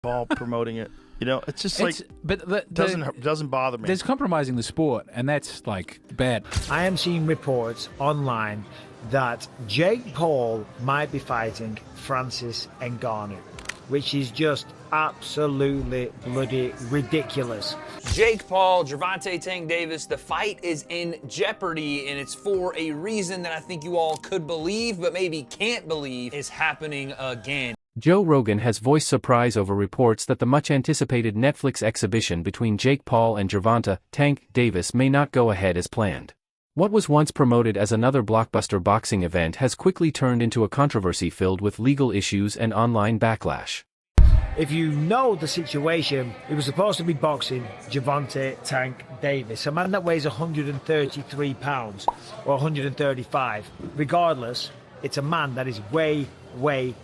Paul promoting it. You know, it's just like doesn't bother me. There's compromising the sport, and that's like bad. I am seeing reports online that Jake Paul might be fighting Francis Ngannou, which is just absolutely bloody ridiculous. Jake Paul, Gervonta Tank Davis, the fight is in jeopardy, and it's for a reason that I think you all could believe, but maybe can't believe is happening again. Joe Rogan has voiced surprise over reports that the much-anticipated Netflix exhibition between Jake Paul and Gervonta Tank Davis may not go ahead as planned. What was once promoted as another blockbuster boxing event has quickly turned into a controversy filled with legal issues and online backlash. If you know the situation, it was supposed to be boxing Gervonta Tank Davis, a man that weighs 133 pounds or 135. Regardless, it's a man that is way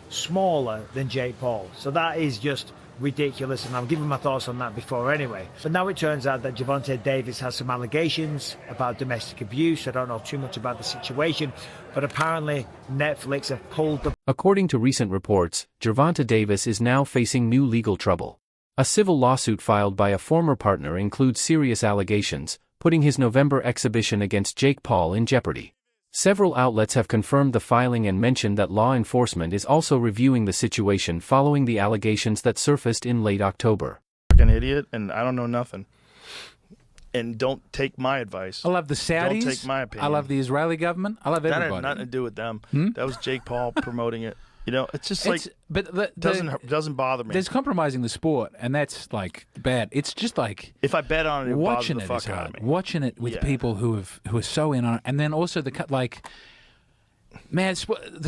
smaller than Jake Paul. So that is just ridiculous, and I've given my thoughts on that before anyway. But now it turns out that Gervonta Davis has some allegations about domestic abuse. I don't know too much about the situation, but apparently Netflix have pulled the... According to recent reports, Gervonta Davis is now facing new legal trouble. A civil lawsuit filed by a former partner includes serious allegations, putting his November exhibition against Jake Paul in jeopardy. Several outlets have confirmed the filing and mentioned that law enforcement is also reviewing the situation following the allegations that surfaced in late October. Fucking idiot, and I don't know nothing. And don't take my advice. I love the Saudis. Don't take my opinion. I love the Israeli government. I love everybody. That had nothing to do with them. That was Jake Paul promoting it. You know, it's just doesn't bother me. There's compromising the sport, and that's like bad. It's just like if I bet on it, it watching bothers the it is fuck out hard. of me. Watching it with people who are so in on it, and then also the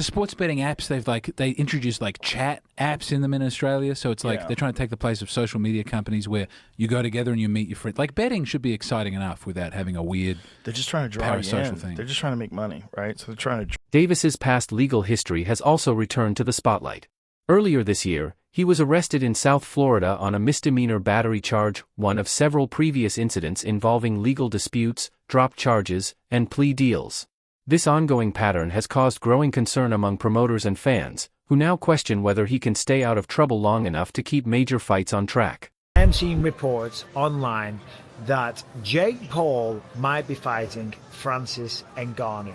sports betting apps, they introduced like chat apps in them in Australia, so it's like they're trying to take the place of social media companies where you go together and you meet your friends. Like betting should be exciting enough without having a weird. They're just trying to draw you parasocial in. thing. They're just trying to make money, right? So they're trying to. Davis's past legal history has also returned to the spotlight. Earlier this year, he was arrested in South Florida on a misdemeanor battery charge, one of several previous incidents involving legal disputes, dropped charges, and plea deals. This ongoing pattern has caused growing concern among promoters and fans, who now question whether he can stay out of trouble long enough to keep major fights on track. I am seeing reports online that Jake Paul might be fighting Francis Ngannou,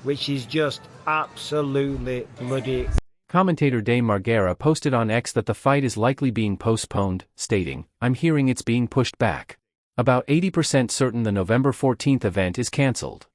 which is just absolutely bloody. Commentator Dave Margera posted on X that the fight is likely being postponed, stating, "I'm hearing it's being pushed back. About 80% certain the November 14th event is cancelled."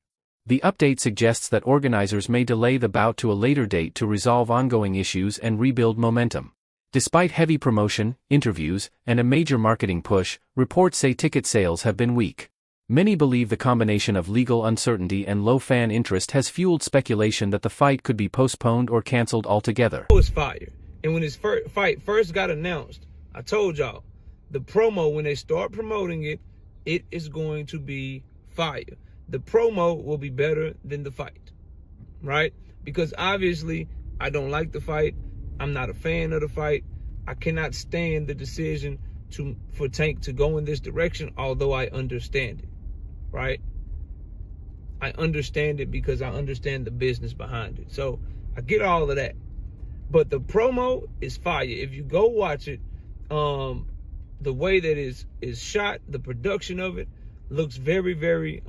The update suggests that organizers may delay the bout to a later date to resolve ongoing issues and rebuild momentum. Despite heavy promotion, interviews, and a major marketing push, reports say ticket sales have been weak. Many believe the combination of legal uncertainty and low fan interest has fueled speculation that the fight could be postponed or canceled altogether. It was fire. And when his fight first got announced, I told y'all, the promo, when they start promoting it, it is going to be fire. The promo will be better than the fight, right? Because obviously, I don't like the fight. I'm not a fan of the fight. I cannot stand the decision for Tank to go in this direction, although I understand it, right? I understand it because I understand the business behind it. So I get all of that. But the promo is fire. If you go watch it, the way that is shot, the production of it looks very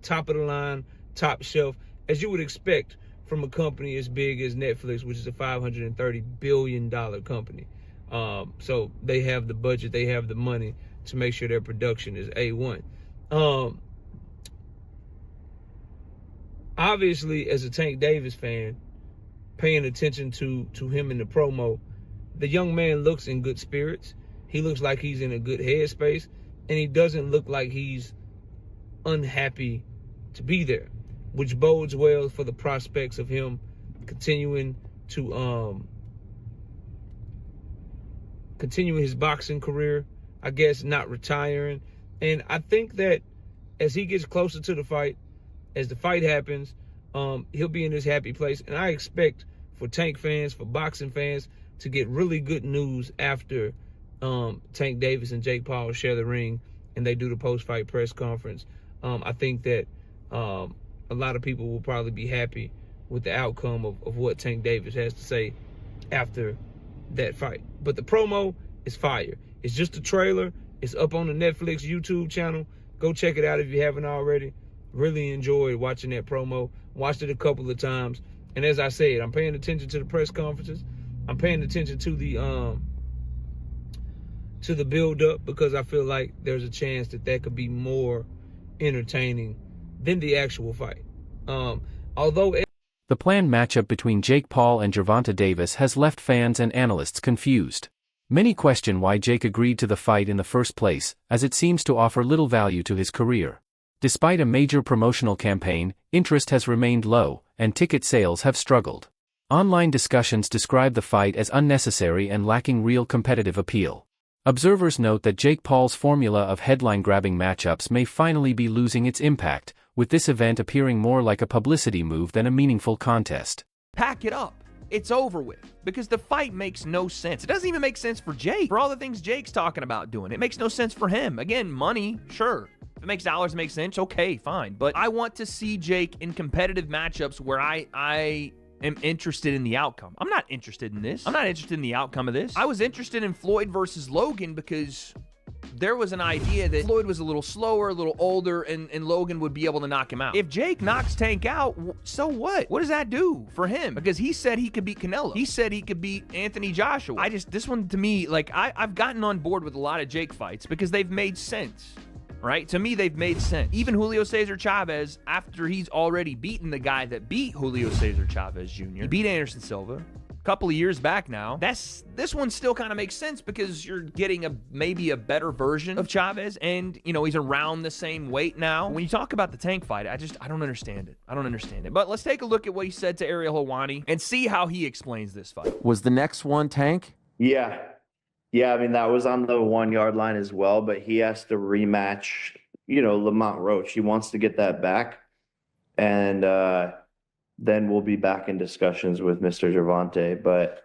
top of the line, top shelf, as you would expect from a company as big as Netflix, which is a $530 billion company. So they have the budget, they have the money to make sure their production is A1. Obviously, as a Tank Davis fan, paying attention to him in the promo, the young man looks in good spirits. He looks like he's in a good headspace, and he doesn't look like he's unhappy to be there, which bodes well for the prospects of him continuing his boxing career, I guess, not retiring. And I think that as he gets closer to the fight, as the fight happens, he'll be in this happy place. And I expect for Tank fans, for boxing fans, to get really good news after Tank Davis and Jake Paul share the ring and they do the post-fight press conference. I think that a lot of people will probably be happy with the outcome of what Tank Davis has to say after that fight. But the promo is fire. It's just a trailer. It's up on the Netflix YouTube channel. Go check it out if you haven't already. Really enjoyed watching that promo. Watched it a couple of times. And as I said, I'm paying attention to the press conferences. I'm paying attention to the build up, because I feel like there's a chance that could be more entertaining than the actual fight. Although the planned matchup between Jake Paul and Gervonta Davis has left fans and analysts confused. Many question why Jake agreed to the fight in the first place, as it seems to offer little value to his career. Despite a major promotional campaign, interest has remained low, and ticket sales have struggled. Online discussions describe the fight as unnecessary and lacking real competitive appeal. Observers note that Jake Paul's formula of headline-grabbing matchups may finally be losing its impact, with this event appearing more like a publicity move than a meaningful contest. Pack it up. It's over with. Because the fight makes no sense. It doesn't even make sense for Jake. For all the things Jake's talking about doing, it makes no sense for him. Again, money, sure. If it makes dollars make sense, okay, fine. But I want to see Jake in competitive matchups where I am interested in the outcome. I'm not interested in this. I'm not interested in the outcome of this. I was interested in Floyd versus Logan because there was an idea that Floyd was a little slower, a little older, and Logan would be able to knock him out. If Jake knocks Tank out, so what? What does that do for him? Because he said he could beat Canelo. He said he could beat Anthony Joshua. This one to me, like, I've gotten on board with a lot of Jake fights because they've made sense. Right? To me, they've made sense. Even Julio Cesar Chavez, after he's already beaten the guy that beat Julio Cesar Chavez Jr., he beat Anderson Silva a couple of years back now. This one still kind of makes sense because you're getting maybe a better version of Chavez, and, you know, he's around the same weight now. When you talk about the Tank fight, I don't understand it. I don't understand it. But let's take a look at what he said to Ariel Helwani and see how he explains this fight. Was the next one Tank? Yeah. Yeah, I mean, that was on the 1 yard line as well, but he has to rematch, Lamont Roach. He wants to get that back. And then we'll be back in discussions with Mr. Gervonta. But,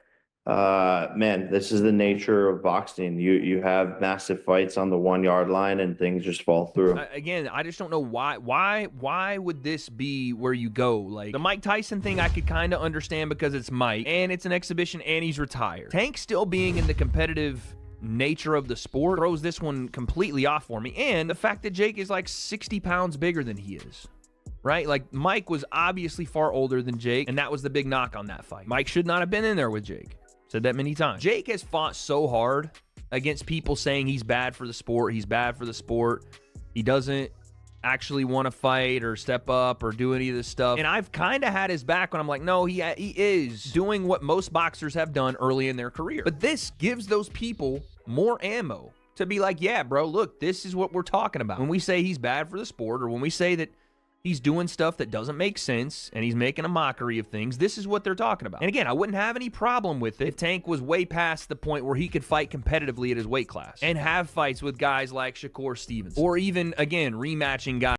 man, this is the nature of boxing. You have massive fights on the 1 yard line and things just fall through. Again, I just don't know why. Why would this be where you go? Like, the Mike Tyson thing I could kind of understand because it's Mike, and it's an exhibition, and he's retired. Tank still being in the competitive nature of the sport throws this one completely off for me. And the fact that Jake is like 60 pounds bigger than he is. Right? Like, Mike was obviously far older than Jake, and that was the big knock on that fight. Mike should not have been in there with Jake. Said that many times. Jake has fought so hard against people saying he's bad for the sport. He's bad for the sport. He doesn't actually want to fight or step up or do any of this stuff. And I've kind of had his back when I'm like, no, he is doing what most boxers have done early in their career. But this gives those people more ammo to be like, yeah, bro, look, this is what we're talking about. When we say he's bad for the sport, or when we say that he's doing stuff that doesn't make sense and he's making a mockery of things, this is what they're talking about. And again, I wouldn't have any problem with it if Tank was way past the point where he could fight competitively at his weight class and have fights with guys like Shakur Stevens, or even, again, rematching guys